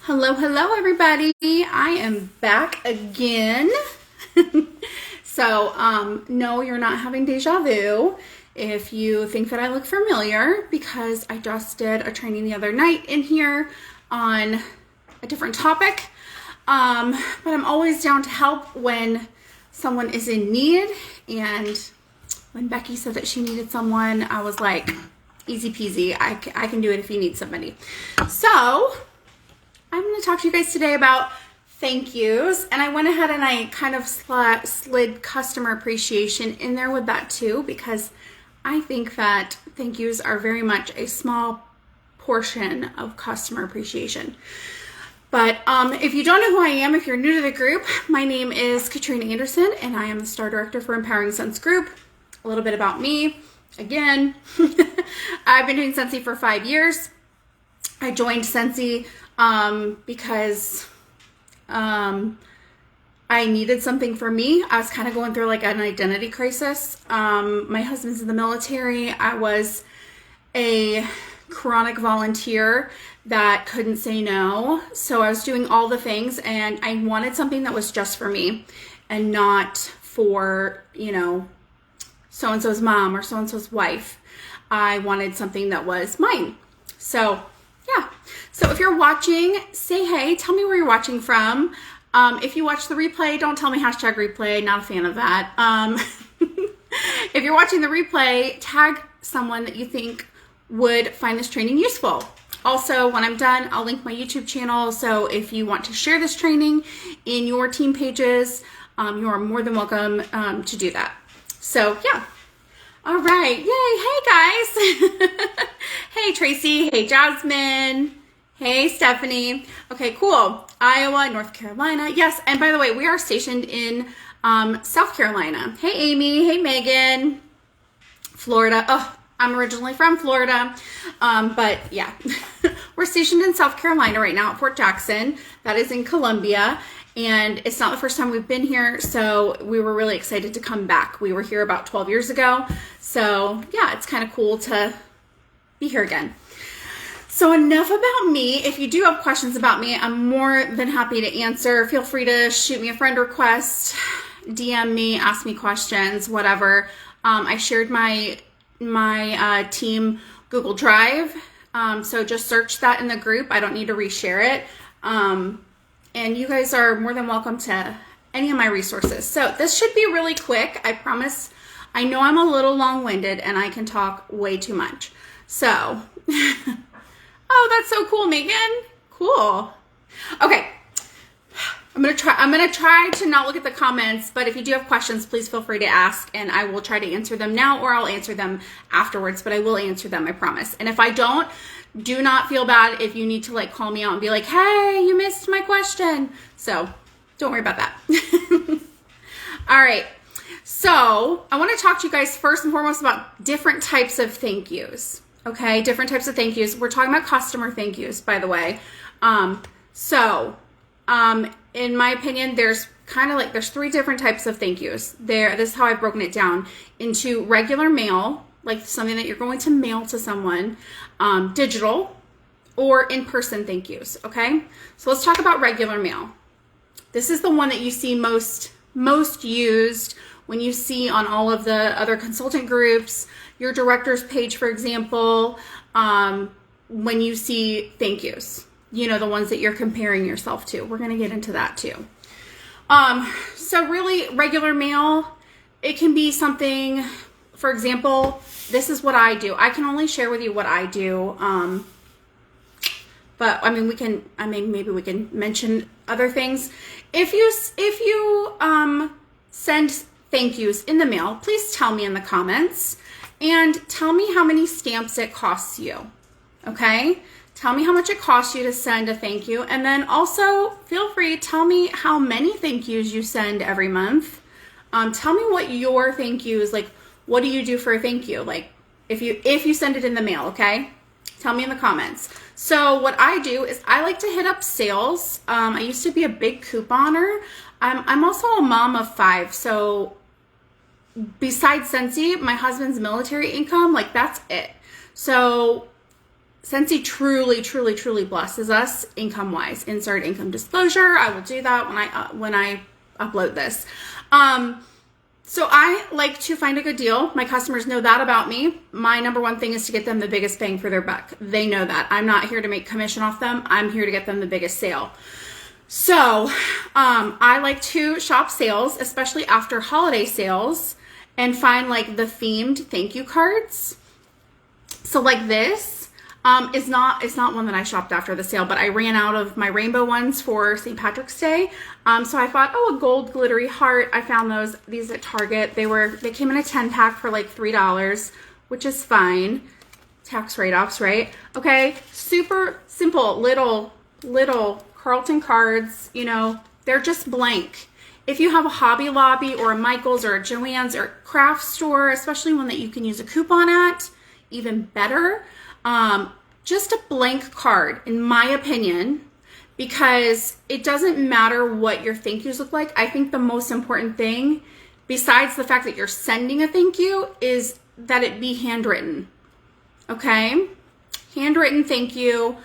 Hello, hello, everybody. I am back again. No, you're not having deja vu if you think that I look familiar, because I just did a training the other night in here on a different topic. But I'm always down to help when someone is in need. And when Becky said that she needed someone, I was like, easy peasy. I can do it if you need somebody. So I'm going to talk to you guys today about thank yous, and I went ahead and I kind of slid customer appreciation in there with that too, because I think that thank yous are very much a small portion of customer appreciation. But if you don't know who I am, if you're new to the group, my name is Katrina Anderson, and I am the Star Director for Empowering Sense Group. A little bit about me. Again, I've been doing Scentsy for 5 years. I joined Scentsy because I needed something for me. I was kind of going through like an identity crisis. My husband's in the military. I was a chronic volunteer that couldn't say no. So I was doing all the things, and I wanted something that was just for me and not for, so-and-so's mom or so-and-so's wife. I wanted something that was mine. So yeah. So if you're watching, say hey, tell me where you're watching from. If you watch the replay, don't tell me #replay, not a fan of that. If you're watching the replay, tag someone that you think would find this training useful. Also, when I'm done, I'll link my YouTube channel. So if you want to share this training in your team pages, you are more than welcome to do that. So yeah. All right. Yay. Hey guys. Hey Tracy. Hey Jasmine. Hey Stephanie. Okay, cool. Iowa, North Carolina. Yes. And by the way, we are stationed in South Carolina. Hey Amy. Hey Megan. Florida. Oh, I'm originally from Florida. But yeah, we're stationed in South Carolina right now at Fort Jackson. That is in Columbia. And it's not the first time we've been here, so we were really excited to come back. We were here about 12 years ago. So yeah, it's kind of cool to be here again. So enough about me. If you do have questions about me, I'm more than happy to answer. Feel free to shoot me a friend request, DM me, ask me questions, whatever. I shared my team Google Drive. So just search that in the group. I don't need to reshare it. And you guys are more than welcome to any of my resources. So this should be really quick. I promise. I know I'm a little long-winded and I can talk way too much. So, oh, that's so cool, Megan. Cool. Okay. I'm going to try to not look at the comments, but if you do have questions, please feel free to ask, and I will try to answer them now, or I'll answer them afterwards, but I will answer them, I promise. And if I don't, do not feel bad if you need to like call me out and be like, hey, you missed my question. So don't worry about that. All right. So I want to talk to you guys first and foremost about different types of thank yous. Okay. Different types of thank yous. We're talking about customer thank yous, by the way. In my opinion, there's 3 different types of thank yous. This is how I've broken it down into regular mail, like something that you're going to mail to someone, digital, or in-person thank yous, okay? So let's talk about regular mail. This is the one that you see most used when you see on all of the other consultant groups, your director's page, for example, when you see thank yous, the ones that you're comparing yourself to. We're going to get into that too. So really, regular mail, it can be something, for example, this is what I do. I can only share with you what I do. But maybe we can mention other things. If you send thank yous in the mail, please tell me in the comments and tell me how many stamps it costs you. Okay? Tell me how much it costs you to send a thank you. And then also feel free to tell me how many thank yous you send every month. Tell me what your thank you is like. What do you do for a thank you? Like if you send it in the mail, okay? Tell me in the comments. So what I do is I like to hit up sales. I used to be a big couponer. I'm also a mom of 5. So besides Scentsy, my husband's military income, like that's it. So Scentsy truly, truly, truly blesses us income-wise. Insert income disclosure. I will do that when I upload this. So I like to find a good deal. My customers know that about me. My number one thing is to get them the biggest bang for their buck. They know that. I'm not here to make commission off them. I'm here to get them the biggest sale. So I like to shop sales, especially after holiday sales, and find like the themed thank you cards. So like this. It's not one that I shopped after the sale, but I ran out of my rainbow ones for St. Patrick's Day. So I thought, a gold glittery heart. I found these at Target. They came in a 10-pack for like $3, which is fine. Tax write-offs, right? Okay, super simple little Carlton cards, they're just blank. If you have a Hobby Lobby or a Michael's or a Joann's or a craft store, especially one that you can use a coupon at, even better. Just a blank card, in my opinion, because it doesn't matter what your thank yous look like. I think the most important thing, besides the fact that you're sending a thank you, is that it be handwritten. Okay? Handwritten thank you.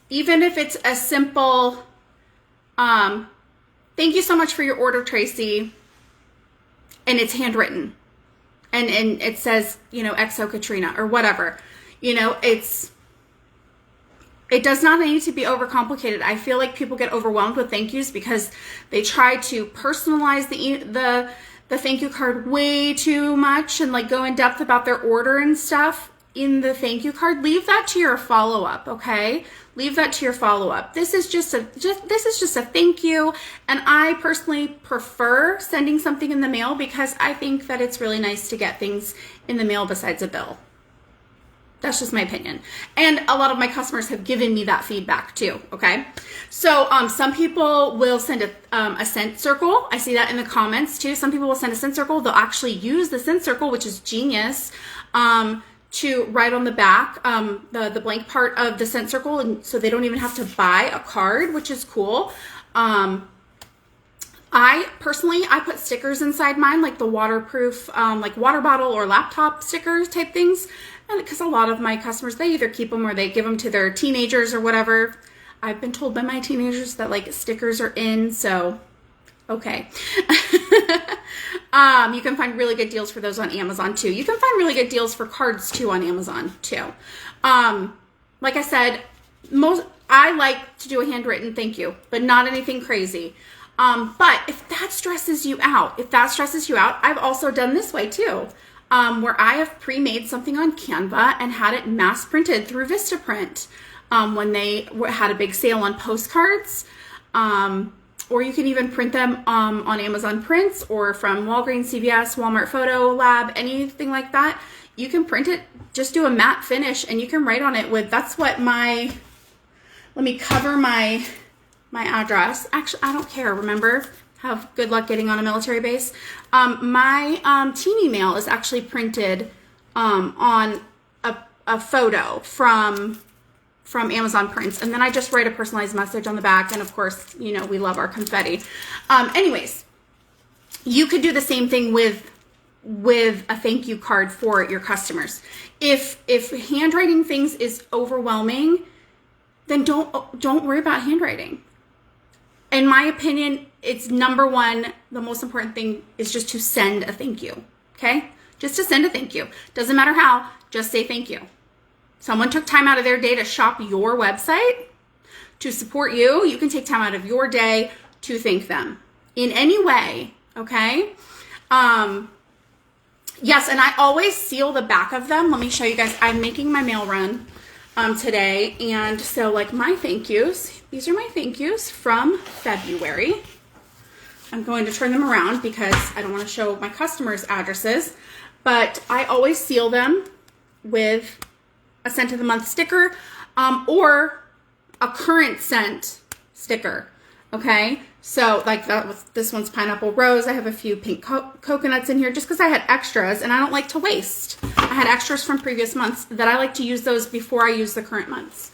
Even if it's a simple, thank you so much for your order, Tracy, and it's handwritten. And it says, XO Katrina or whatever. It does not need to be overcomplicated. I feel like people get overwhelmed with thank yous because they try to personalize the thank you card way too much and like go in depth about their order and stuff in the thank you card. Leave that to your follow-up, okay? Leave that to your follow-up. This is just a thank you, and I personally prefer sending something in the mail because I think that it's really nice to get things in the mail besides a bill. That's just my opinion. And a lot of my customers have given me that feedback too, okay? So some people will send a scent circle. I see that in the comments too. Some people will send a scent circle. They'll actually use the scent circle, which is genius, to write on the back the blank part of the scent circle, and so they don't even have to buy a card, which is cool. I personally put stickers inside mine, like the waterproof, like water bottle or laptop stickers type things. And because a lot of my customers, they either keep them or they give them to their teenagers or whatever. I've been told by my teenagers that like stickers are in, so okay. You can find really good deals for those on Amazon too. You can find really good deals for cards too on Amazon too. Like I said, I like to do a handwritten thank you, but not anything crazy. But if that stresses you out, I've also done this way too. Where I have pre-made something on Canva and had it mass printed through Vistaprint when they had a big sale on postcards. Or you can even print them on Amazon Prints or from Walgreens, CVS, Walmart Photo Lab, anything like that. You can print it, just do a matte finish, and you can write on it with, that's what let me cover my address. Actually, I don't care, remember? Have good luck getting on a military base. My team email is actually printed on a photo from Amazon Prints, and then I just write a personalized message on the back, and of course, we love our confetti. Anyways, you could do the same thing with a thank you card for your customers. If handwriting things is overwhelming, then don't worry about handwriting. In my opinion, it's number one, the most important thing is just to send a thank you, okay? Just to send a thank you. Doesn't matter how, just say thank you. Someone took time out of their day to shop your website, to support you. You can take time out of your day to thank them in any way, okay? Yes, and I always seal the back of them. Let me show you guys. I'm making my mail run today, and so like my thank yous, these are my thank yous from February. I'm going to turn them around because I don't want to show my customers' addresses, but I always seal them with a scent of the month sticker or a current scent sticker. Okay, so like this one's pineapple rose. I have a few pink coconuts in here just because I had extras and I don't like to waste. I had extras from previous months that I like to use those before I use the current months.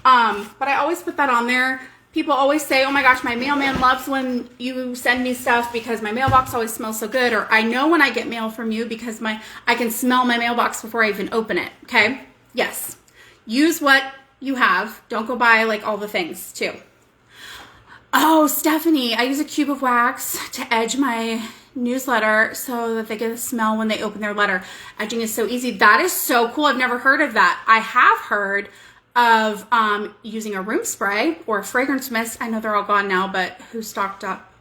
But I always put that on there. People always say, oh my gosh, my mailman loves when you send me stuff because my mailbox always smells so good, or I know when I get mail from you because I can smell my mailbox before I even open it, okay? Yes, use what you have. Don't go buy like all the things too. Oh, Stephanie, I use a cube of wax to edge my newsletter so that they get a smell when they open their letter. Edging is so easy. That is so cool. I've never heard of that. I have heard of using a room spray or a fragrance mist. I know they're all gone now, but who stocked up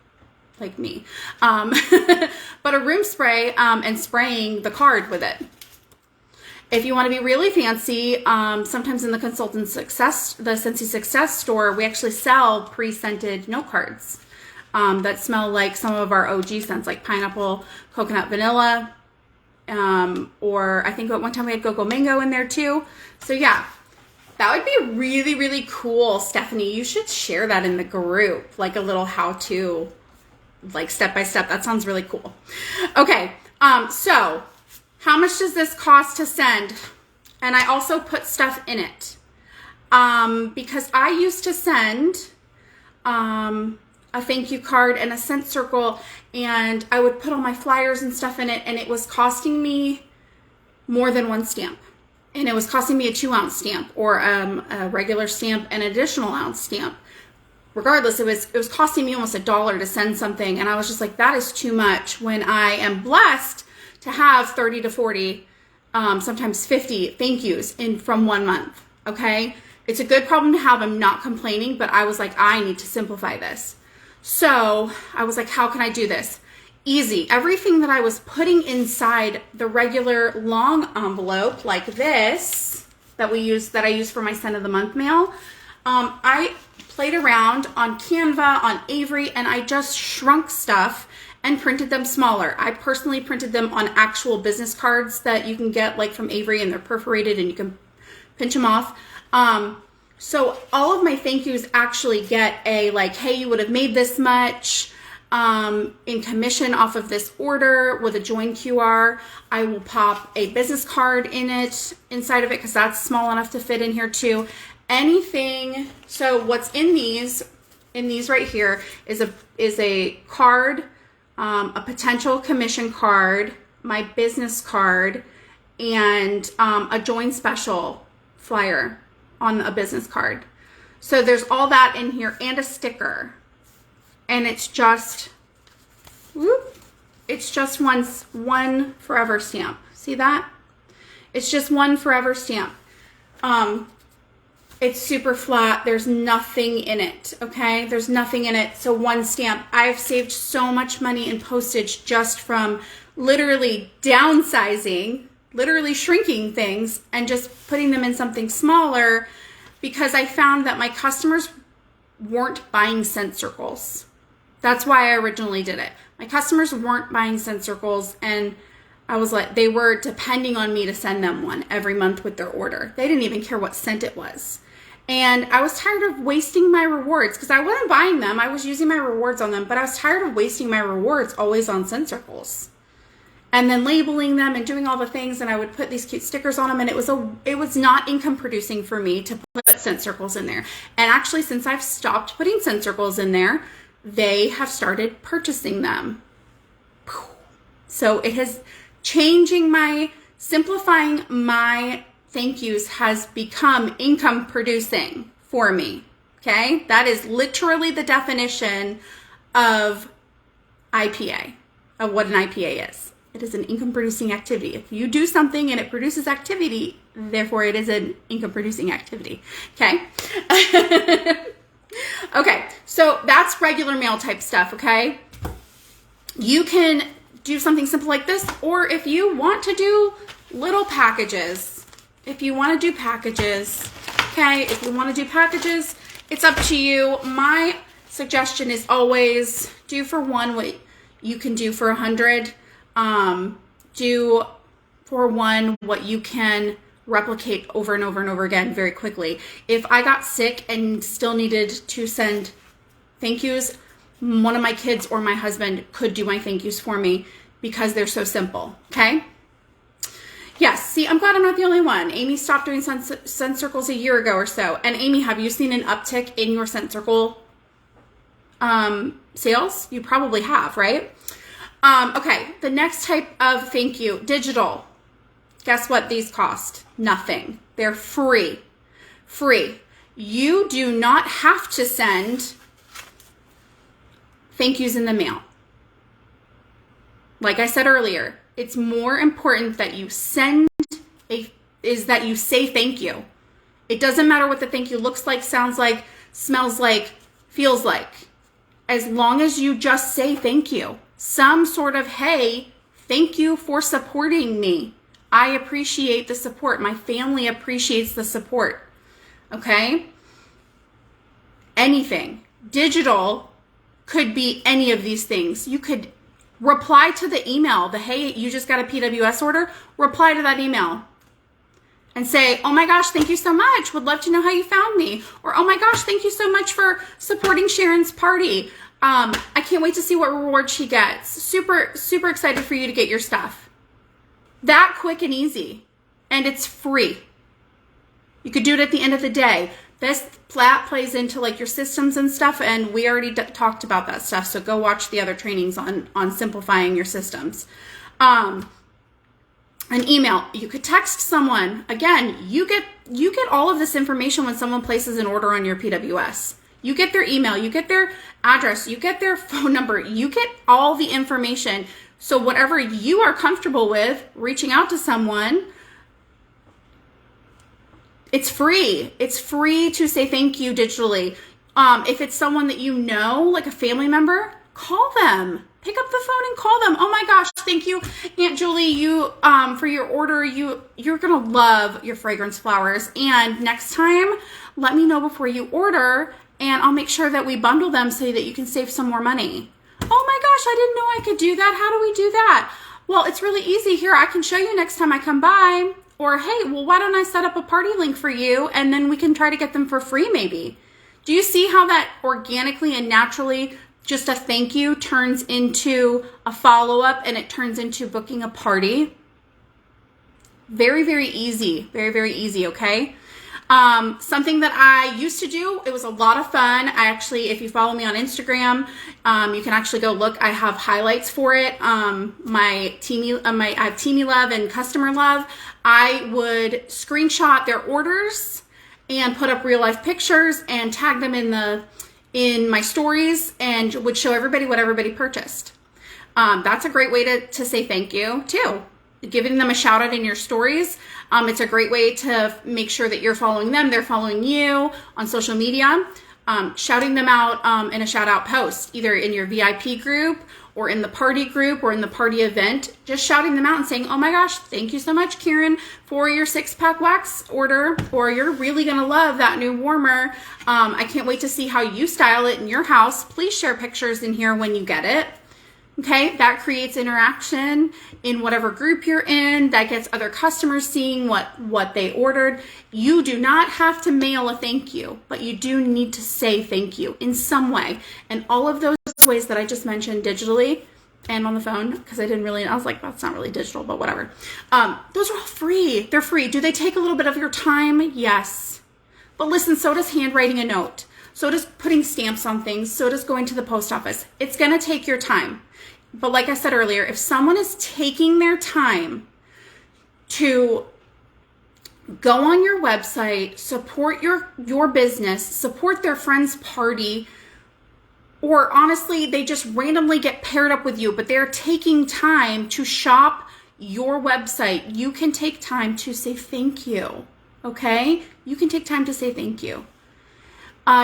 like me? But a room spray and spraying the card with it. If you want to be really fancy, sometimes in the Consultant Success, the Scentsy Success store, we actually sell pre-scented note cards that smell like some of our OG scents, like pineapple, coconut, vanilla, or I think at one time we had Cocoa Mango in there too. So yeah, that would be really, really cool, Stephanie. You should share that in the group, like a little how-to, like step-by-step. That sounds really cool. Okay, so how much does this cost to send? And I also put stuff in it because I used to send a thank you card and a scent circle, and I would put all my flyers and stuff in it, and it was costing me more than one stamp. And it was costing me a 2-ounce stamp or a regular stamp and an additional ounce stamp. Regardless, it was costing me almost $1 to send something, and I was just like, that is too much when I am blessed to have 30 to 40, sometimes 50 thank yous from 1 month, okay? It's a good problem to have. I'm not complaining, but I was like, I need to simplify this. So I was like, how can I do this? Easy. Everything that I was putting inside the regular long envelope like this that I use for my Scent of the Month mail, I played around on Canva, on Avery, and I just shrunk stuff and printed them smaller. I personally printed them on actual business cards that you can get like from Avery, and they're perforated and you can pinch them off. So all of my thank yous actually get a like, hey, you would have made this much in commission off of this order with a join QR. I will pop a business card inside of it because that's small enough to fit in here too. Anything. So what's in these right here is a card, a potential commission card, my business card, and a join special flyer on a business card. So there's all that in here and a sticker. And it's just one forever stamp. See that? It's just one forever stamp. It's super flat. There's nothing in it, okay? There's nothing in it. So one stamp. I've saved so much money in postage just from literally downsizing, literally shrinking things and just putting them in something smaller because I found that my customers weren't buying scent circles. That's why I originally did it. My customers weren't buying scent circles, and I was like, they were depending on me to send them one every month with their order. They didn't even care what scent it was. And I was tired of wasting my rewards because I wasn't buying them. I was using my rewards on them, but I was tired of wasting my rewards always on scent circles and then labeling them and doing all the things. And I would put these cute stickers on them, and it was not income producing for me to put scent circles in there. And actually, since I've stopped putting scent circles in there, they have started purchasing them. So it has simplifying my thank yous has become income producing for me. Okay. That is literally the definition of IPA, of what an IPA is. It is an income producing activity. If you do something and it produces activity, therefore it is an income producing activity. Okay. Okay. So that's regular mail type stuff. Okay. You can do something simple like this, or if you want to do little packages, if you want to do packages, okay, if you want to do packages, it's up to you. My suggestion is always do for one what you can do for 100. Do for one what you can replicate over and over and over again very quickly. If I got sick and still needed to send thank yous, one of my kids or my husband could do my thank yous for me because they're so simple, okay? Yes, see, I'm glad I'm not the only one. Amy stopped doing scent circles a year ago or so. And Amy, have you seen an uptick in your scent circle sales? You probably have, right? Okay, the next type of thank you, digital. Guess what these cost? Nothing. They're free. Free. You do not have to send thank yous in the mail. Like I said earlier, it's more important that you that you say thank you. It doesn't matter what the thank you looks like, sounds like, smells like, feels like. As long as you just say thank you. Some sort of, hey, thank you for supporting me. I appreciate the support. My family appreciates the support. Okay? Anything. Digital could be any of these things. You could reply to the email, hey, you just got a PWS order. Reply to that email and say, oh my gosh, thank you so much. Would love to know how you found me. Or, oh my gosh, thank you so much for supporting Sharon's party. I can't wait to see what reward she gets. Super, super excited for you to get your stuff. That quick and easy. And it's free. You could do it at the end of the day. This flat plays into like your systems and stuff, and we already talked about that stuff. So go watch the other trainings on simplifying your systems. An email. You could text someone. Again, you get all of this information when someone places an order on your PWS. You get their email, you get their address, you get their phone number, you get all the information. So whatever you are comfortable with reaching out to someone, it's free. It's free to say thank you digitally. If it's someone that you know, like a family member, call them. Pick up the phone and call them. Oh my gosh, thank you, Aunt Julie, you for your order. You're gonna love your fragrance flowers. And next time, let me know before you order, and I'll make sure that we bundle them so that you can save some more money. Oh my gosh, I didn't know I could do that. How do we do that? Well, it's really easy. Here, I can show you next time I come by. Or, hey, well, why don't I set up a party link for you, and then we can try to get them for free maybe. Do you see how that organically and naturally, just a thank you turns into a follow-up, and it turns into booking a party? Very, very easy. Very, very easy, okay? Something that I used to do, it was a lot of fun. I actually, if you follow me on Instagram, you can actually go look. I have highlights for it. I have Teamy Love and Customer Love. I would screenshot their orders and put up real life pictures and tag them in my stories, and would show everybody what everybody purchased. That's a great way to say thank you too. Giving them a shout out in your stories. It's a great way to make sure that you're following them, they're following you on social media. Shouting them out in a shout out post, either in your VIP group or in the party group or in the party event. Just shouting them out and saying, oh my gosh, thank you so much, Karen, for your 6-pack wax order, or you're really gonna love that new warmer. I can't wait to see how you style it in your house. Please share pictures in here when you get it. Okay, that creates interaction in whatever group you're in. That gets other customers seeing what they ordered. You do not have to mail a thank you, but you do need to say thank you in some way. And all of those ways that I just mentioned digitally and on the phone, because I was like, that's not really digital, but whatever. Those are all free. They're free. Do they take a little bit of your time? Yes. But listen, so does handwriting a note. So does putting stamps on things. So does going to the post office. It's going to take your time. But like I said earlier, if someone is taking their time to go on your website, support your business, support their friend's party, or honestly, they just randomly get paired up with you, but they're taking time to shop your website, you can take time to say thank you, okay? You can take time to say thank you.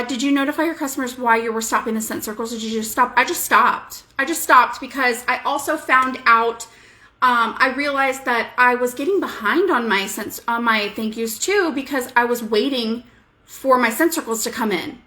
Did you notify your customers why you were stopping the scent circles? Or did you just stop? I just stopped because I also found out, I realized that I was getting behind on my thank yous too, because I was waiting for my scent circles to come in.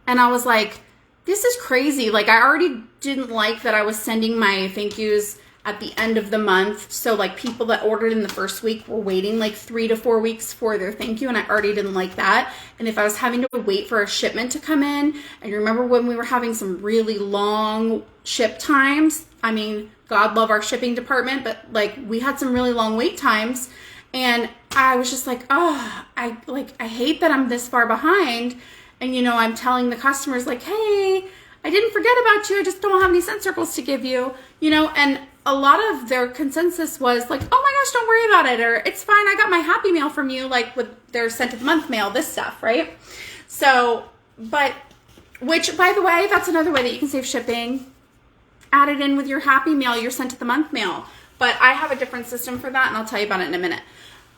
And I was like, this is crazy. Like, I already didn't like that I was sending my thank yous at the end of the month. So like people that ordered in the first week were waiting like 3 to 4 weeks for their thank you. And I already didn't like that. And if I was having to wait for a shipment to come in, and you remember when we were having some really long ship times, I mean, God love our shipping department, but like we had some really long wait times. And I was just like, oh, I hate that I'm this far behind. And, you know, I'm telling the customers like, hey, I didn't forget about you. I just don't have any scent circles to give you, you know, and a lot of their consensus was like, oh my gosh, don't worry about it. Or it's fine. I got my Happy Mail from you, like with their Scent of the Month mail, this stuff, right? So, which by the way, that's another way that you can save shipping. Add it in with your Happy Mail, your Scent of the Month mail. But I have a different system for that, and I'll tell you about it in a minute.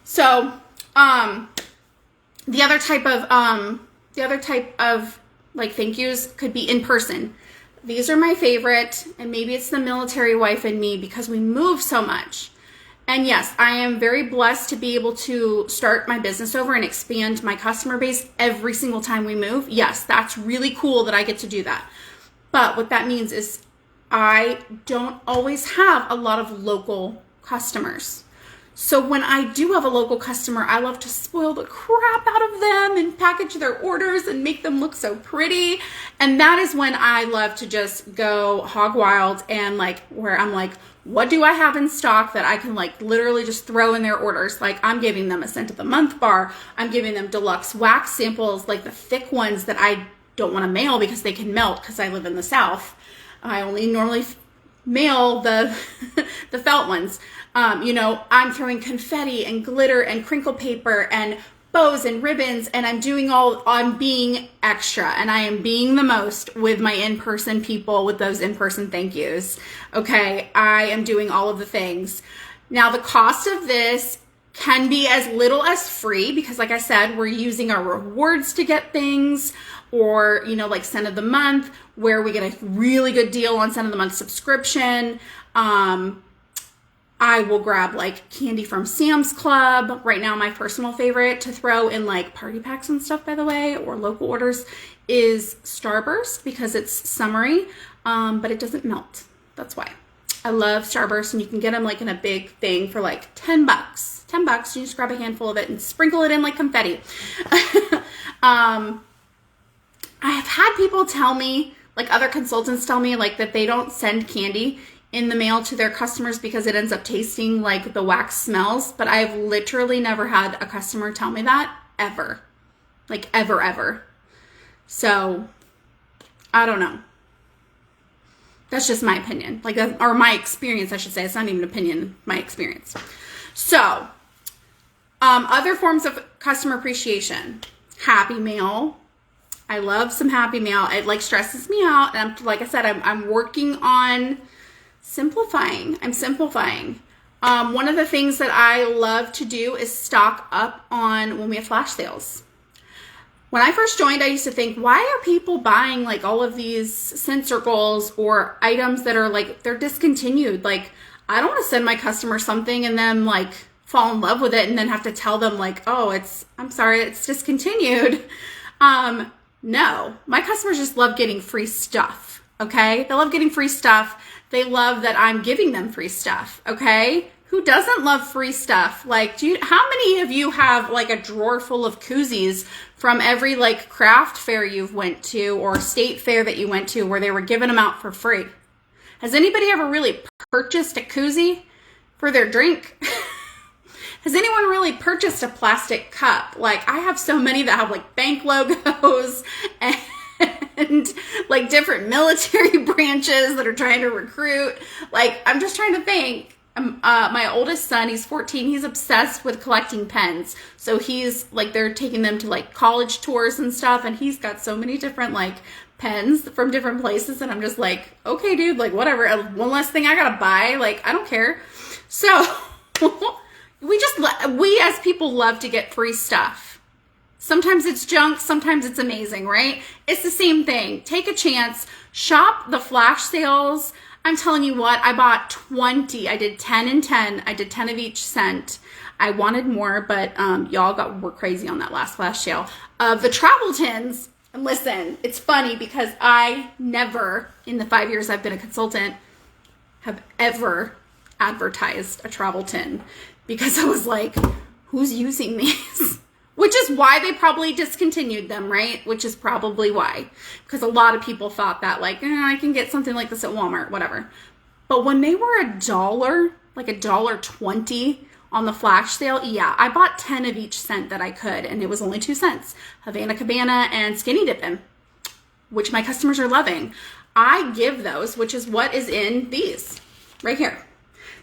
So, the other type of like thank yous could be in person. These are my favorite, and maybe it's the military wife in me because we move so much. And yes, I am very blessed to be able to start my business over and expand my customer base every single time we move. Yes, that's really cool that I get to do that. But what that means is I don't always have a lot of local customers. So when I do have a local customer, I love to spoil the crap out of them and package their orders and make them look so pretty. And that is when I love to just go hog wild and like where I'm like, what do I have in stock that I can like literally just throw in their orders? Like I'm giving them a Scent of the Month bar. I'm giving them deluxe wax samples, like the thick ones that I don't want to mail because they can melt because I live in the South. I only normally mail the the felt ones. I'm throwing confetti and glitter and crinkle paper and bows and ribbons, and I'm being extra, and I am being the most with my in-person people with those in-person thank yous. Okay, I am doing all of the things. Now, the cost of this can be as little as free because, like I said, we're using our rewards to get things, or, like Scent of the Month, where we get a really good deal on Scent of the Month subscription. I will grab like candy from Sam's Club. Right now, my personal favorite to throw in like party packs and stuff, by the way, or local orders is Starburst because it's summery, but it doesn't melt. That's why. I love Starburst, and you can get them like in a big thing for like $10. $10, you just grab a handful of it and sprinkle it in like confetti. I have had people tell me, like other consultants tell me, like that they don't send candy in the mail to their customers because it ends up tasting like the wax smells. But I've literally never had a customer tell me that ever. Like ever. So I don't know. That's just my opinion. Or my experience, I should say. It's not even an opinion, my experience. So, other forms of customer appreciation. Happy Mail. I love some Happy Mail. It like stresses me out. And like I said, I'm working on simplifying. I'm simplifying. One of the things that I love to do is stock up on when we have flash sales. When I first joined, I used to think, why are people buying like all of these scent circles or items that are like, they're discontinued? Like, I don't want to send my customer something and then like fall in love with it and then have to tell them like, oh, I'm sorry, it's discontinued. No, my customers just love getting free stuff. Okay. They love getting free stuff. They love that I'm giving them free stuff. Okay. Who doesn't love free stuff? Like, how many of you have like a drawer full of koozies from every like craft fair you've went to or state fair that you went to where they were giving them out for free? Has anybody ever really purchased a koozie for their drink? Has anyone really purchased a plastic cup? Like, I have so many that have like bank logos and like different military branches that are trying to recruit. Like, I'm just trying to think. My oldest son, he's 14, he's obsessed with collecting pens. So he's like, they're taking them to like college tours and stuff, and he's got so many different like pens from different places, and I'm just like, okay, dude, like whatever, one less thing I gotta buy, like I don't care. So we as people love to get free stuff. Sometimes it's junk, sometimes it's amazing, right? It's the same thing. Take a chance, shop the flash sales. I'm telling you what, I bought 20. I did 10 and 10. I did 10 of each scent. I wanted more, but y'all were crazy on that last flash sale. The travel tins, and listen, it's funny because I never, in the 5 years I've been a consultant, have ever advertised a travel tin because I was like, who's using these? Which is why they probably discontinued them, right? Which is probably why. Because a lot of people thought that, like, I can get something like this at Walmart, whatever. But when they were $1, like $1.20 on the flash sale, yeah, I bought 10 of each scent that I could, and it was only 2 cents. Havana Cabana and Skinny Dippin', which my customers are loving. I give those, which is what is in these right here.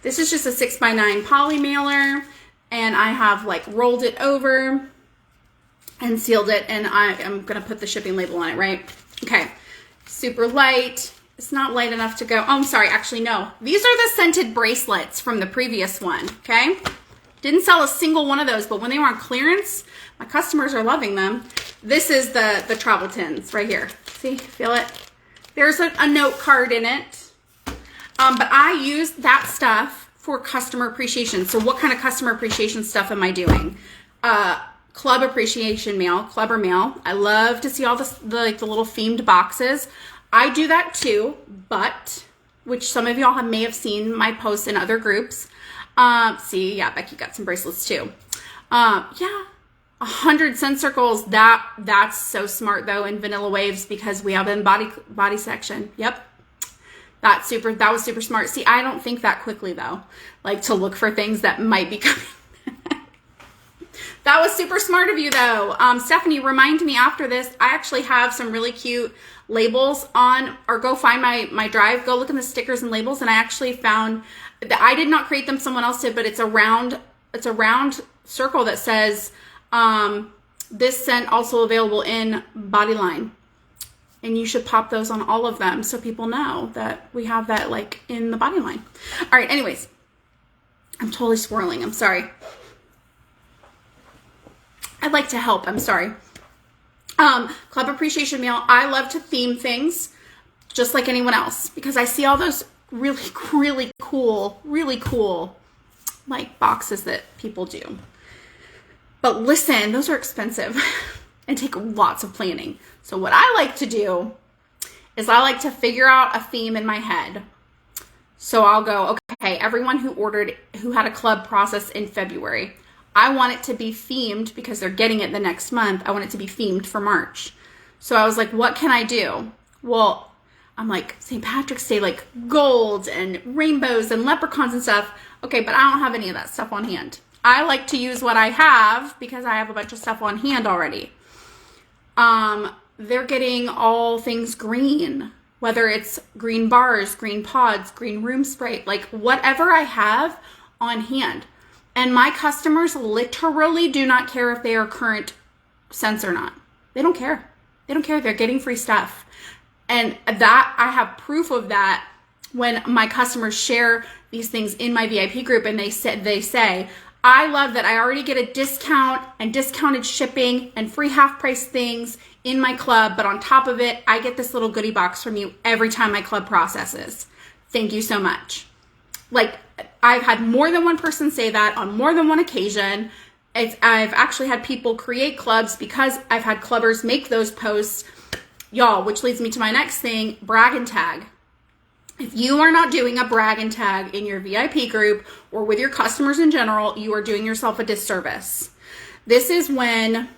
This is just a 6x9 poly mailer, and I have like rolled it over and sealed it, and I am gonna put the shipping label on it, right? Okay, super light. It's not light enough to go. Oh, I'm sorry, actually no. These are the scented bracelets from the previous one, okay? Didn't sell a single one of those, but when they were on clearance, my customers are loving them. This is the travel tins right here. See, feel it? There's a note card in it. But I use that stuff for customer appreciation. So what kind of customer appreciation stuff am I doing? Club appreciation mail, Clubber mail. I love to see all the little themed boxes. I do that too, but, which some of y'all may have seen my posts in other groups. See, yeah, Becky got some bracelets too. Yeah, 100 scent circles. That's so smart though in Vanilla Waves, because we have in body section. Yep. That was super smart. See, I don't think that quickly though, like to look for things that might be coming. That was super smart of you though. Stephanie, remind me after this, I actually have some really cute labels on, or go find my drive, go look in the stickers and labels, and I actually found that I did not create them, someone else did, but it's a round circle that says, this scent also available in Bodyline. And you should pop those on all of them so people know that we have that like in the Bodyline. All right, anyways, I'm totally swirling, I'm sorry. I'd like to help, I'm sorry. Club appreciation mail. I love to theme things just like anyone else, because I see all those really cool like boxes that people do. But listen, those are expensive and take lots of planning. So what I like to do is I like to figure out a theme in my head. So I'll go, okay, everyone who had a club process in February, I want it to be themed because they're getting it the next month. I want it to be themed for March. So I was like, what can I do? Well, I'm like, St. Patrick's Day, like gold and rainbows and leprechauns and stuff. Okay, but I don't have any of that stuff on hand. I like to use what I have because I have a bunch of stuff on hand already. They're getting all things green, whether it's green bars, green pods, green room spray, like whatever I have on hand. And my customers literally do not care if they are current scents or not. They don't care. They don't care. They're getting free stuff. And that, I have proof of that when my customers share these things in my VIP group, and they say, I love that I already get a discount and discounted shipping and free half price things in my club, but on top of it, I get this little goodie box from you every time my club processes. Thank you so much. Like, I've had more than one person say that on more than one occasion. I've actually had people create clubs because I've had clubbers make those posts. Y'all, which leads me to my next thing, brag and tag. If you are not doing a brag and tag in your VIP group or with your customers in general, you are doing yourself a disservice. This is when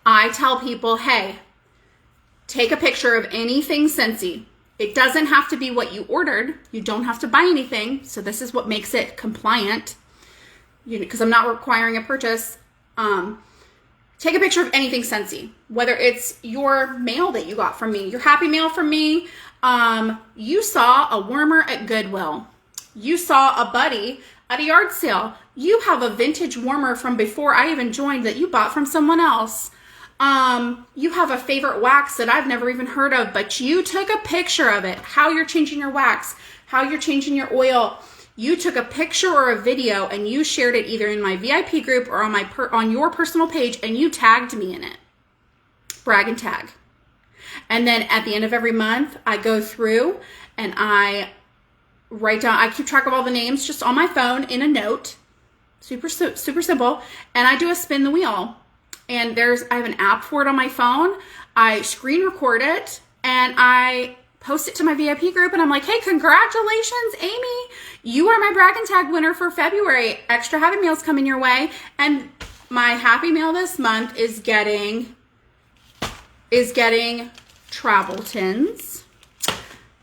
I tell people, hey, take a picture of anything Scentsy. It doesn't have to be what you ordered. You don't have to buy anything. So this is what makes it compliant, because I'm not requiring a purchase. Take a picture of anything Scentsy, whether it's your mail that you got from me, your happy mail from me. You saw a warmer at Goodwill. You saw a buddy at a yard sale. You have a vintage warmer from before I even joined that you bought from someone else. You have a favorite wax that I've never even heard of, but you took a picture of it, how you're changing your wax, how you're changing your oil. You took a picture or a video and you shared it either in my VIP group or on your personal page, and you tagged me in it. Brag and tag. And then at the end of every month, I go through and I write down, I keep track of all the names just on my phone in a note. Super simple. And I do a spin the wheel. And I have an app for it on my phone. I screen record it and I post it to my VIP group, and I'm like, hey, congratulations, Amy. You are my brag and tag winner for February. Extra happy meals coming your way. And my happy meal this month is getting travel tins.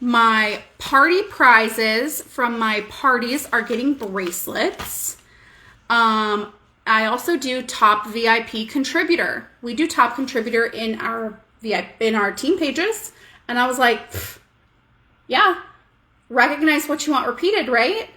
My party prizes from my parties are getting bracelets. I also do top VIP contributor. We do top contributor in our team pages. And I was like, yeah, recognize what you want repeated, right?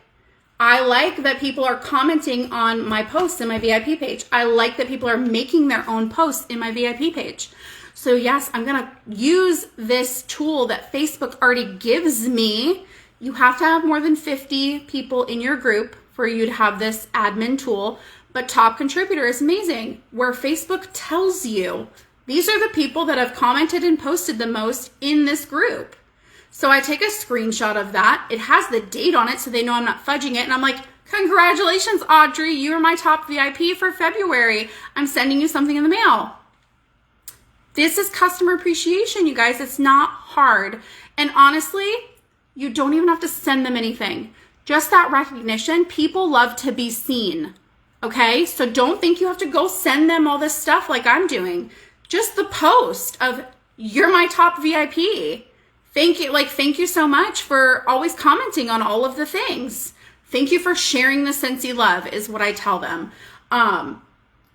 I like that people are commenting on my posts in my VIP page. I like that people are making their own posts in my VIP page. So yes, I'm going to use this tool that Facebook already gives me. You have to have more than 50 people in your group for you to have this admin tool. But top contributor is amazing, where Facebook tells you these are the people that have commented and posted the most in this group. So I take a screenshot of that. It has the date on it so they know I'm not fudging it. And I'm like, congratulations, Audrey. You're my top VIP for February. I'm sending you something in the mail. This is customer appreciation, you guys. It's not hard. And honestly, you don't even have to send them anything. Just that recognition. People love to be seen. Okay? So don't think you have to go send them all this stuff like I'm doing. Just the post of, you're my top VIP. Thank you so much for always commenting on all of the things. Thank you for sharing the Scentsy love is what I tell them.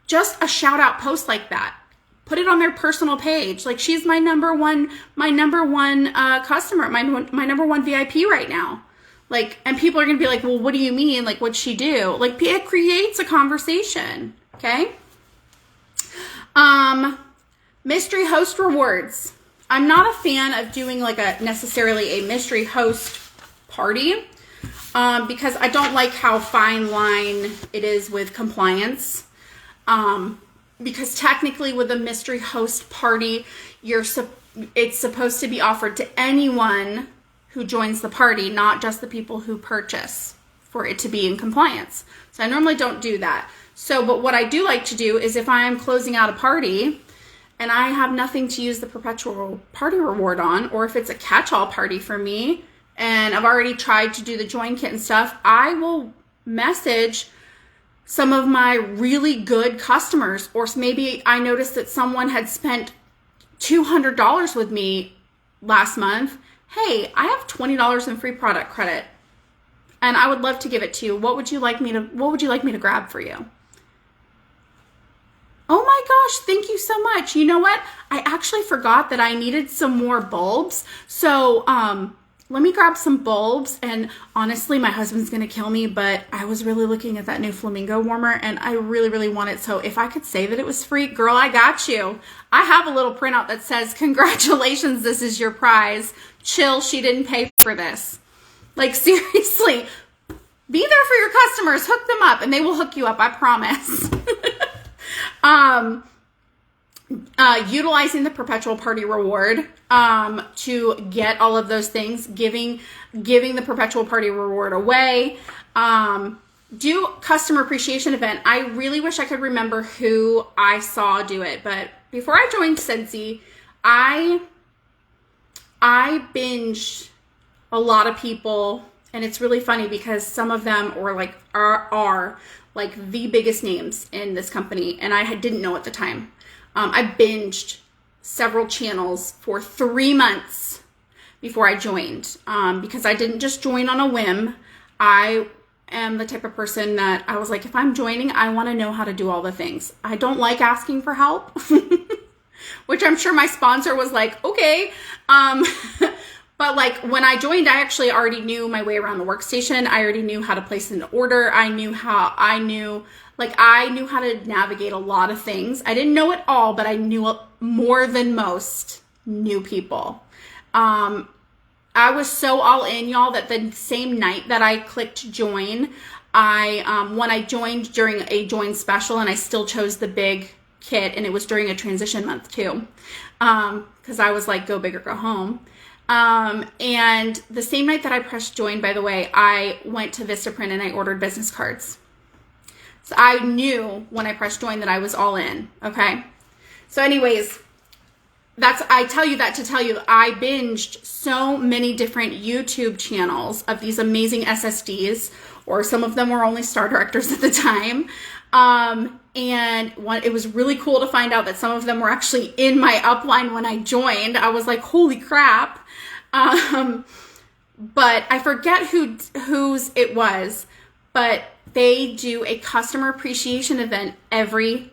Just a shout out post like that. Put it on their personal page. Like, she's my number one customer, my number one VIP right now. Like, and people are going to be like, well, what do you mean? Like, what'd she do? Like, it creates a conversation. Okay. Mystery host rewards. I'm not a fan of doing like necessarily a mystery host party because I don't like how fine line it is with compliance. Because technically with a mystery host party, it's supposed to be offered to anyone who joins the party, not just the people who purchase, for it to be in compliance. So I normally don't do that. But what I do like to do is if I am closing out a party and I have nothing to use the perpetual party reward on, or if it's a catch-all party for me, and I've already tried to do the join kit and stuff, I will message some of my really good customers, or maybe I noticed that someone had spent $200 with me last month. Hey, I have $20 in free product credit, and I would love to give it to you. What would you like me to grab for you? Oh my gosh, thank you so much. You know what? I actually forgot that I needed some more bulbs. So let me grab some bulbs. And honestly, my husband's going to kill me, but I was really looking at that new flamingo warmer and I really, really want it. So if I could say that it was free, girl, I got you. I have a little printout that says, congratulations, this is your prize. Chill, she didn't pay for this. Like, seriously, be there for your customers. Hook them up and they will hook you up, I promise. Utilizing the perpetual party reward to get all of those things, giving the perpetual party reward away. Do customer appreciation event. I really wish I could remember who I saw do it, but before I joined Scentsy, I binged a lot of people, and it's really funny because some of them are like the biggest names in this company, and I didn't know at the time. I binged several channels for 3 months before I joined, because I didn't just join on a whim. I am the type of person that I was like, if I'm joining, I want to know how to do all the things. I don't like asking for help, which I'm sure my sponsor was like, okay. But like when I joined, I actually already knew my way around the workstation. I already knew how to place an order. I knew how to navigate a lot of things. I didn't know it all, but I knew more than most new people. I was so all in, y'all, that the same night that I clicked join, when I joined during a join special, and I still chose the big kit, and it was during a transition month too, because I was like, go big or go home. And the same night that I pressed join, by the way, I went to Vistaprint and I ordered business cards. So I knew when I pressed join that I was all in. Okay. So anyways, I tell you that to tell you, I binged so many different YouTube channels of these amazing SSDs, or some of them were only Star Directors at the time. And it was really cool to find out that some of them were actually in my upline when I joined. I was like, holy crap. But I forget whose it was, but they do a customer appreciation event every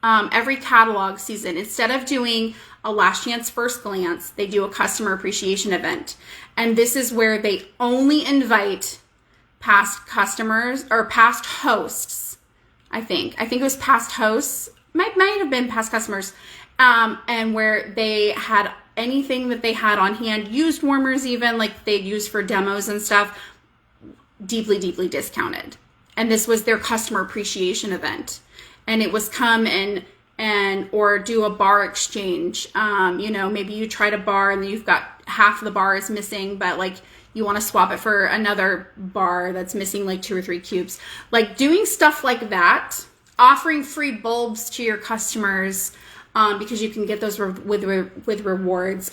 catalog season. Instead of doing a last chance first glance, they do a customer appreciation event. And this is where they only invite past customers or past hosts. I think it was past hosts, might have been past customers, and where they had anything that they had on hand, used warmers even, like they'd use for demos and stuff, deeply, deeply discounted. And this was their customer appreciation event. And it was come and or do a bar exchange. Maybe you tried a bar and you've got half the bar is missing, but like you want to swap it for another bar that's missing like 2 or 3 cubes. Like doing stuff like that, offering free bulbs to your customers, because you can get those with rewards.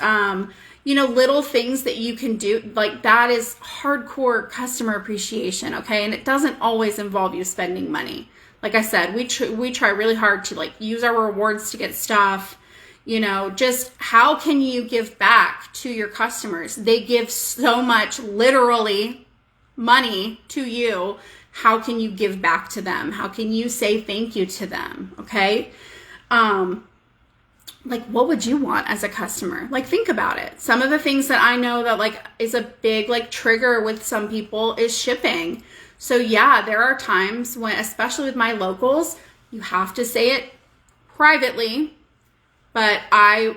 Little things that you can do, like that is hardcore customer appreciation, okay? And it doesn't always involve you spending money. Like I said, we try really hard to like use our rewards to get stuff. Just how can you give back to your customers? They give so much, literally, money to you. How can you give back to them? How can you say thank you to them? Okay. Like what would you want as a customer? Like think about it. Some of the things that I know that like is a big like trigger with some people is shipping. So yeah, there are times when, especially with my locals, you have to say it privately, but I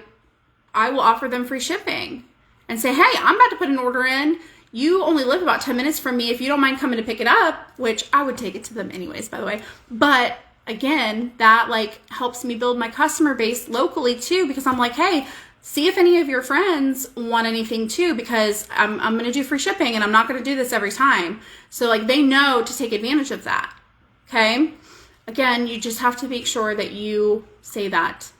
will offer them free shipping and say, hey, I'm about to put an order in. You only live about 10 minutes from me. If you don't mind coming to pick it up, which I would take it to them anyways, by the way. But again, that like helps me build my customer base locally too, because I'm like, hey, see if any of your friends want anything too, because I'm going to do free shipping and I'm not going to do this every time. So like they know to take advantage of that. Okay. Again, you just have to make sure that you say that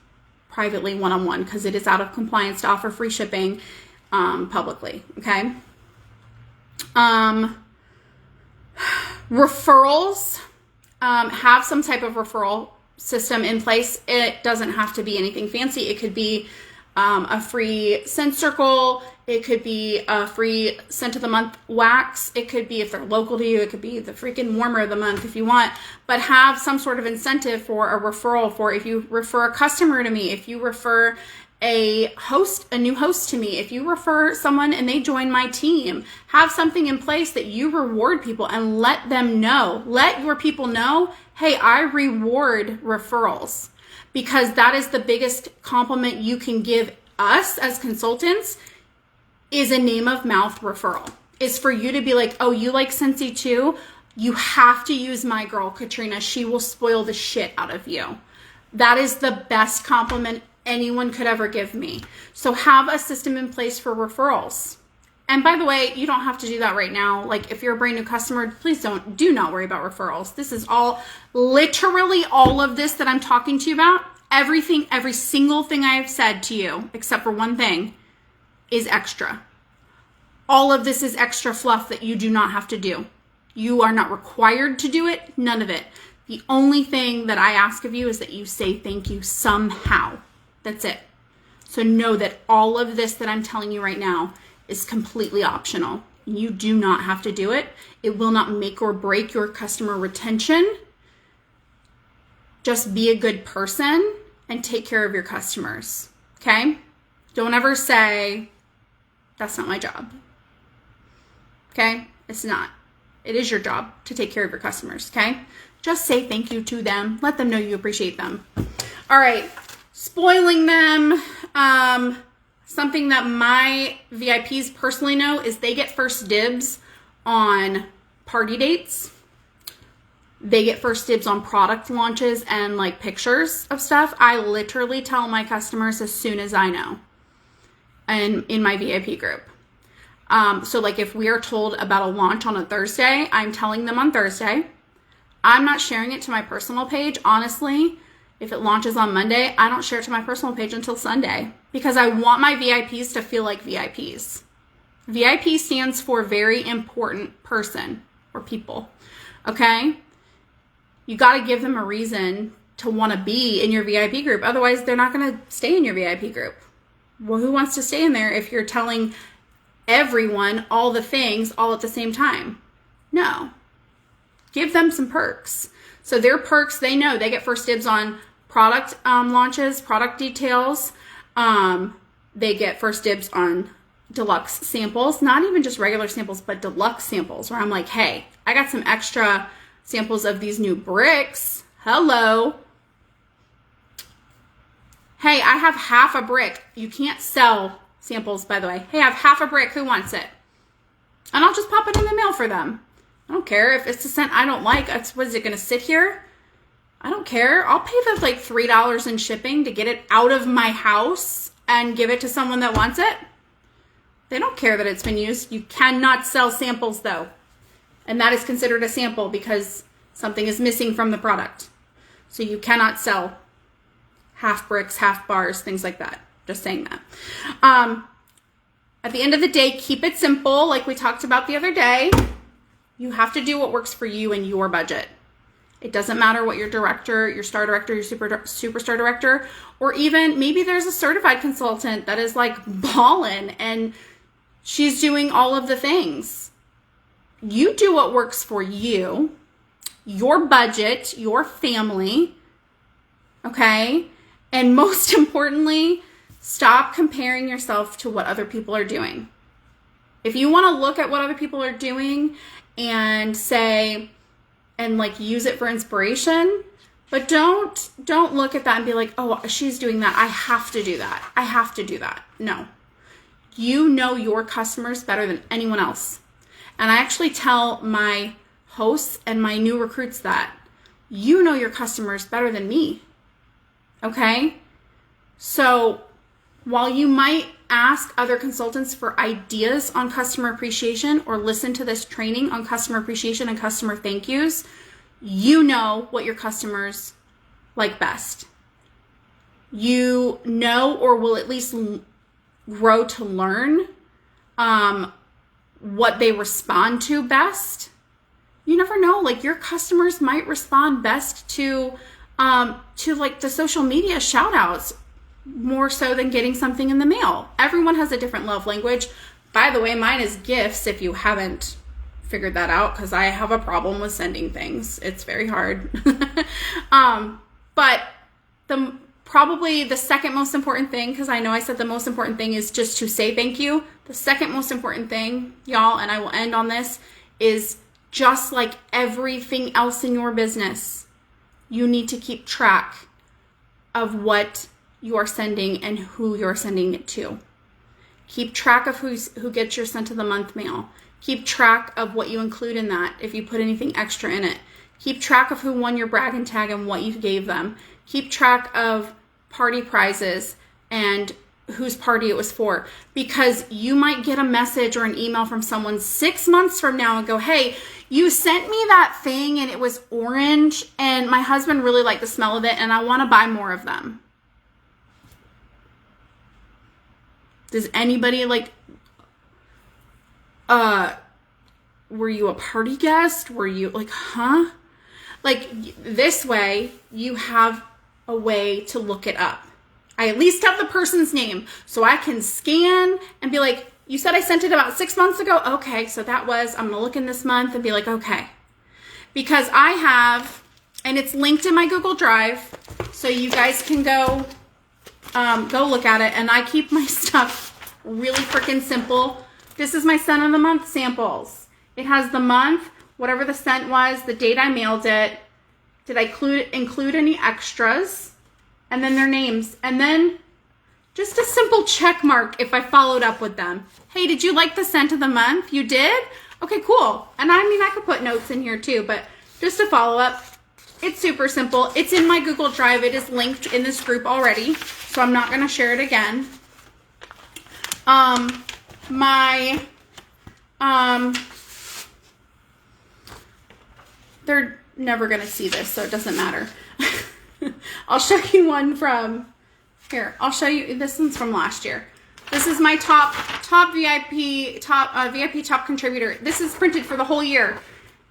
privately one-on-one, because it is out of compliance to offer free shipping publicly. Okay. Referrals, have some type of referral system in place. It doesn't have to be anything fancy. It could be a free scent circle. It could be a free scent of the month wax. It could be, if they're local to you, it could be the freaking warmer of the month if you want, but have some sort of incentive for a referral. For if you refer a customer to me, if you refer a new host to me, if you refer someone and they join my team, have something in place that you reward people and let them know. Let your people know, hey, I reward referrals. Because that is the biggest compliment you can give us as consultants, is a name of mouth referral. Is for you to be like, oh, you like Scentsy too? You have to use my girl, Katrina. She will spoil the shit out of you. That is the best compliment anyone could ever give me. So have a system in place for referrals. And by the way, you don't have to do that right now. Like if you're a brand new customer, please do not worry about referrals. This is literally all of this that I'm talking to you about, everything, every single thing I have said to you, except for one thing, is extra. All of this is extra fluff that you do not have to do. You are not required to do it, none of it. The only thing that I ask of you is that you say thank you somehow. That's it. So know that all of this that I'm telling you right now is completely optional. You do not have to do it. It will not make or break your customer retention. Just be a good person and take care of your customers. Okay? Don't ever say, that's not my job. Okay? It's not. It is your job to take care of your customers. Okay? Just say thank you to them. Let them know you appreciate them. All right. Spoiling them. Something that my VIPs personally know is they get first dibs on party dates. They get first dibs on product launches and like pictures of stuff. I literally tell my customers as soon as I know, and in my VIP group. So like if we are told about a launch on a Thursday, I'm telling them on Thursday. I'm not sharing it to my personal page. Honestly, if it launches on Monday, I don't share it to my personal page until Sunday, because I want my VIPs to feel like VIPs. VIP stands for very important person or people. Okay? You got to give them a reason to want to be in your VIP group. Otherwise, they're not going to stay in your VIP group. Well, who wants to stay in there if you're telling everyone all the things all at the same time? No. Give them some perks. So their perks, they know they get first dibs on product launches, product details. They get first dibs on deluxe samples, not even just regular samples, but deluxe samples where I'm like, hey, I got some extra samples of these new bricks. Hello. Hey, I have half a brick. You can't sell samples, by the way. Hey, I have half a brick. Who wants it? And I'll just pop it in the mail for them. I don't care if it's a scent I don't like. What is it going to sit here? I don't care. I'll pay them like $3 in shipping to get it out of my house and give it to someone that wants it. They don't care that it's been used. You cannot sell samples though. And that is considered a sample because something is missing from the product. So you cannot sell half bricks, half bars, things like that. Just saying that. At the end of the day, keep it simple. Like we talked about the other day, you have to do what works for you and your budget. It doesn't matter what your director, your star director, your superstar director, or even maybe there's a certified consultant that is like ballin' and she's doing all of the things. You do what works for you, your budget, your family, okay? And most importantly, stop comparing yourself to what other people are doing. If you want to look at what other people are doing and say, and like use it for inspiration, but don't look at that and be like, oh, she's doing that. I have to do that. I have to do that. No. You know your customers better than anyone else. And I actually tell my hosts and my new recruits that you know your customers better than me. Okay? So while you might ask other consultants for ideas on customer appreciation or listen to this training on customer appreciation and customer thank yous, you know what your customers like best. You know, or will at least grow to learn what they respond to best. You never know, like your customers might respond best to like the social media shout outs more so than getting something in the mail. Everyone has a different love language. By the way, mine is gifts if you haven't figured that out, because I have a problem with sending things. It's very hard. But probably the second most important thing, because I know I said the most important thing is just to say thank you. The second most important thing, y'all, and I will end on this, is just like everything else in your business, you need to keep track of what you are sending and who you're sending it to. Keep track of who gets your scent of the month mail. Keep track of what you include in that if you put anything extra in it. Keep track of who won your brag and tag and what you gave them. Keep track of party prizes and whose party it was for, because you might get a message or an email from someone 6 months from now and go, hey, you sent me that thing and it was orange and my husband really liked the smell of it and I want to buy more of them. Does anybody were you a party guest? Were you like, huh? Like this way you have a way to look it up. I at least have the person's name so I can scan and be like, you said I sent it about 6 months ago? Okay, so I'm going to look in this month and be like, okay. Because I have, and it's linked in my Google Drive, so you guys can go look at it. And I keep my stuff really freaking simple. This is my scent of the month samples. It has the month, whatever the scent was, the date I mailed it. Did I include any extras? And then their names. And then just a simple check mark if I followed up with them. Hey, did you like the scent of the month? You did? Okay, cool. And I mean, I could put notes in here too, but just a follow up. It's super simple. It's in my Google Drive. It is linked in this group already, so I'm not going to share it again. They're never going to see this, so it doesn't matter. I'll show you one from here. I'll show you, this one's from last year. This is my top VIP top contributor. This is printed for the whole year.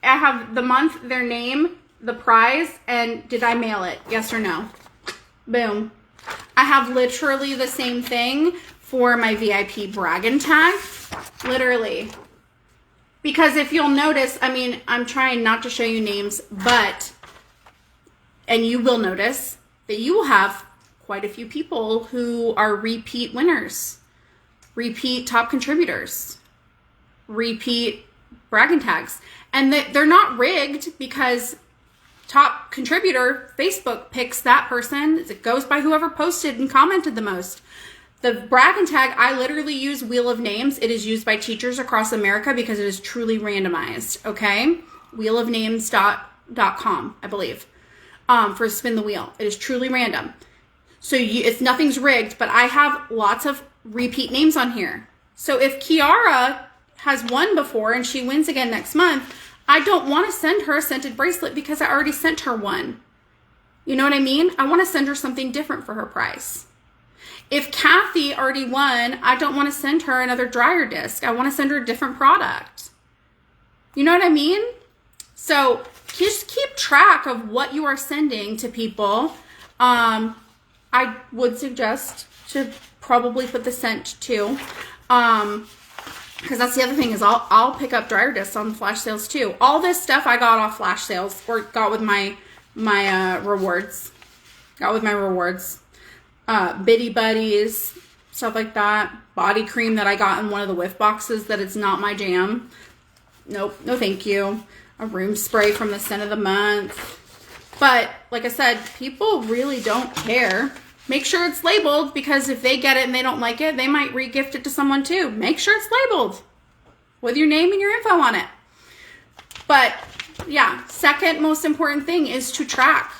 I have the month, their name, the prize, and did I mail it? Yes or no? Boom. I have literally the same thing for my VIP brag and tag. Literally. Because if you'll notice, I mean, I'm trying not to show you names, but, and you will notice that you will have quite a few people who are repeat winners. repeat top contributors, repeat bragging tags. And they're not rigged because top contributor, Facebook picks that person. It goes by whoever posted and commented the most. The bragging tag, I literally use Wheel of Names. It is used by teachers across America because it is truly randomized, okay? wheelofnames.com, I believe, for spin the wheel. It is truly random. So it's nothing's rigged, but I have lots of repeat names on here. So if Kiara has won before and she wins again next month, I don't want to send her a scented bracelet because I already sent her one. You know what I mean? I want to send her something different for her price. If Kathy already won, I don't want to send her another dryer disc. I want to send her a different product. You know what I mean? So just keep track of what you are sending to people. I would suggest to probably put the scent too. Because that's the other thing is I'll pick up dryer discs on flash sales too. All this stuff I got off flash sales or got with my rewards. Got with my rewards. Bitty Buddies, stuff like that. Body cream that I got in one of the whiff boxes that it's not my jam. Nope, no thank you. A room spray from the scent of the month. But like I said, people really don't care. Make sure it's labeled because if they get it and they don't like it, they might re-gift it to someone too. Make sure it's labeled with your name and your info on it. But yeah, second most important thing is to track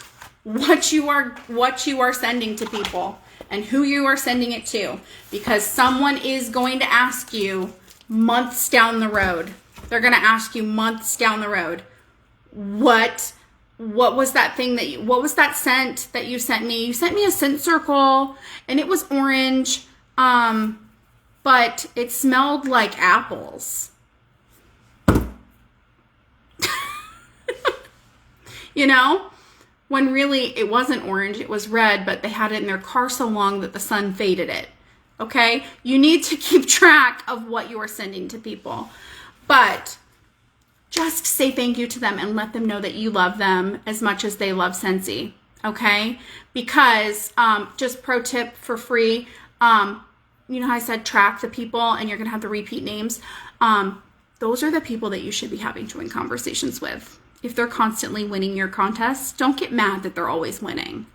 what you are sending to people and who you are sending it to, because someone is going to ask you months down the road. They're going to ask you months down the road, what was that thing what was that scent that you sent me? You sent me a scent circle and it was orange, but it smelled like apples. You know? When really it wasn't orange, it was red, but they had it in their car so long that the sun faded it. Okay? You need to keep track of what you are sending to people. But just say thank you to them and let them know that you love them as much as they love Scentsy. Okay? Because, just pro tip for free, you know how I said track the people and you're going to have the repeat names? Those are the people that you should be having joint conversations with. If they're constantly winning your contests, don't get mad that they're always winning.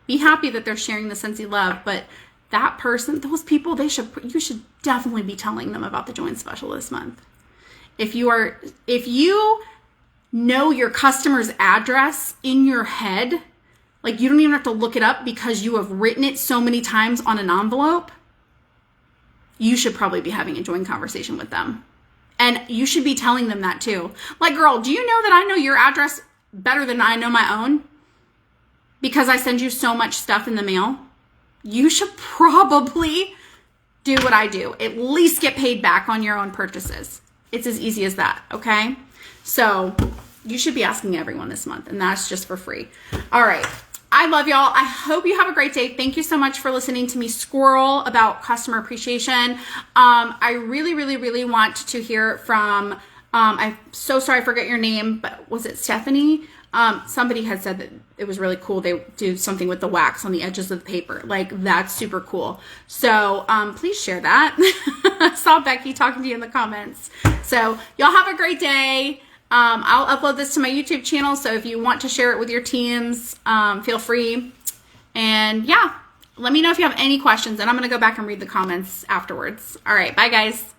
Be happy that they're sharing the Scentsy love, but that person, those people, you should definitely be telling them about the joint special this month. If you know your customer's address in your head, like you don't even have to look it up because you have written it so many times on an envelope, you should probably be having a joint conversation with them. And you should be telling them that too. Like, girl, do you know that I know your address better than I know my own? Because I send you so much stuff in the mail. You should probably do what I do. At least get paid back on your own purchases. It's as easy as that, okay? So you should be asking everyone this month, and that's just for free. All right. I love y'all. I hope you have a great day. Thank you so much for listening to me squirrel about customer appreciation. I really, really, really want to hear from, I'm so sorry I forget your name, but was it Stephanie? Somebody had said that it was really cool. They do something with the wax on the edges of the paper. Like, that's super cool. So please share that. I saw Becky talking to you in the comments. So y'all have a great day. I'll upload this to my YouTube channel, so if you want to share it with your teams, feel free. And yeah, let me know if you have any questions, and I'm going to go back and read the comments afterwards. All right, bye guys.